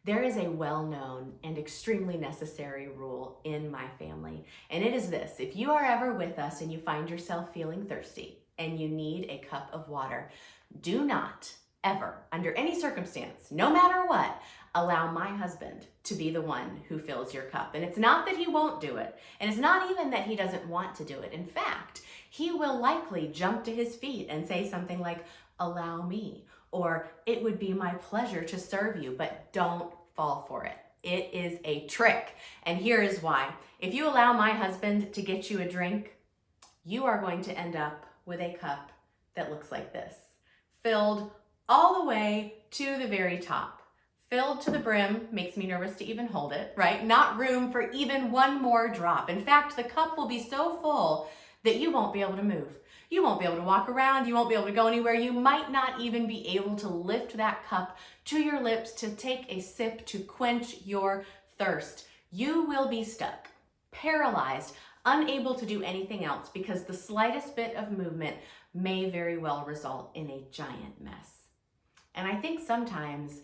There is a well-known and extremely necessary rule in my family, and it is this: if you are ever with us and you find yourself feeling thirsty and you need a cup of water, do not ever, under any circumstance, no matter what, allow my husband to be the one who fills your cup. And it's not that he won't do it, and it's not even that he doesn't want to do it. In fact, he will likely jump to his feet and say something like, "Allow me," or "It would be my pleasure to serve you," but don't fall for it. It is a trick. And here is why. If you allow my husband to get you a drink, you are going to end up with a cup that looks like this, filled all the way to the very top. Filled to the brim, makes me nervous to even hold it, right? Not room for even one more drop. In fact, the cup will be so full that you won't be able to move. You won't be able to walk around. You won't be able to go anywhere. You might not even be able to lift that cup to your lips to take a sip to quench your thirst. You will be stuck, paralyzed, unable to do anything else because the slightest bit of movement may very well result in a giant mess. And I think sometimes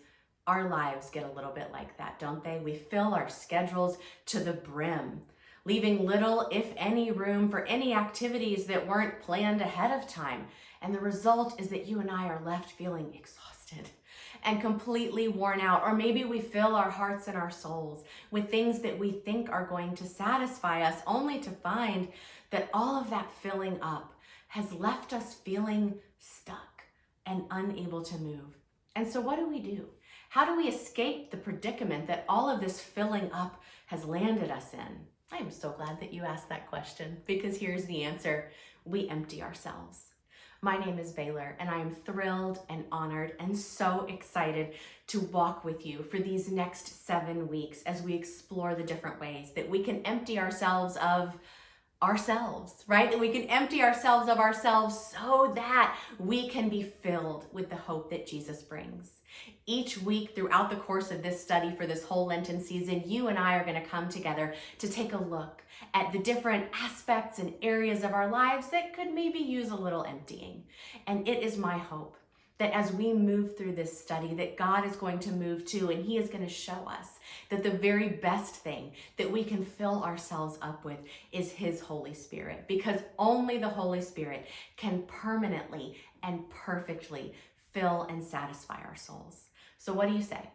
our lives get a little bit like that, don't they? We fill our schedules to the brim, leaving little, if any, room for any activities that weren't planned ahead of time. And the result is that you and I are left feeling exhausted and completely worn out. Or maybe we fill our hearts and our souls with things that we think are going to satisfy us, only to find that all of that filling up has left us feeling stuck and unable to move. And so what do? How do we escape the predicament that all of this filling up has landed us in? I am so glad that you asked that question, because here's the answer. We empty ourselves. My name is Baylor, and I am thrilled and honored and so excited to walk with you for these next 7 weeks as we explore the different ways that we can empty ourselves of ourselves, right? And we can empty ourselves of ourselves so that we can be filled with the hope that Jesus brings. Each week throughout the course of this study for this whole Lenten season, you and I are going to come together to take a look at the different aspects and areas of our lives that could maybe use a little emptying. And it is my hope that as we move through this study, that God is going to move too, and he is going to show us that the very best thing that we can fill ourselves up with is his Holy Spirit, because only the Holy Spirit can permanently and perfectly fill and satisfy our souls. So what do you say?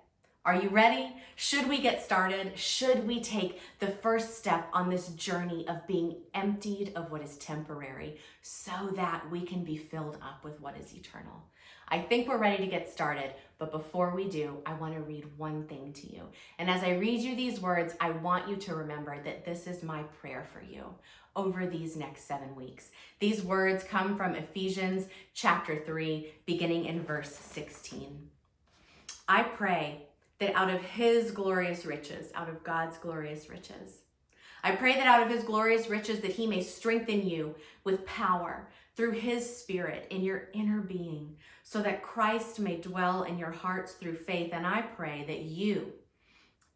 Are you ready? Should we get started? Should we take the first step on this journey of being emptied of what is temporary so that we can be filled up with what is eternal? I think we're ready to get started, but before we do, I want to read one thing to you. And as I read you these words, I want you to remember that this is my prayer for you over these next 7 weeks. These words come from Ephesians chapter 3, beginning in verse 16. I pray that out of his glorious riches, out of God's glorious riches, I pray that out of his glorious riches that he may strengthen you with power through his Spirit in your inner being, so that Christ may dwell in your hearts through faith. And I pray that you,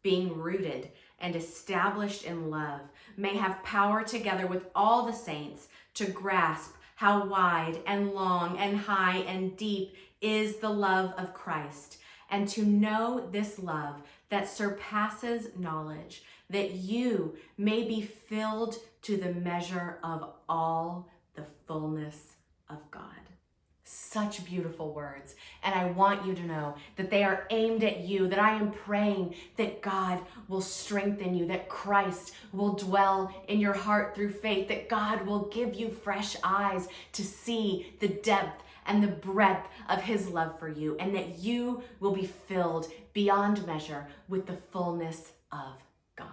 being rooted and established in love, may have power together with all the saints to grasp how wide and long and high and deep is the love of Christ, and to know this love that surpasses knowledge, that you may be filled to the measure of all the fullness of God. Such beautiful words. And I want you to know that they are aimed at you, that I am praying that God will strengthen you, that Christ will dwell in your heart through faith, that God will give you fresh eyes to see the depth and the breadth of his love for you, and that you will be filled beyond measure with the fullness of God.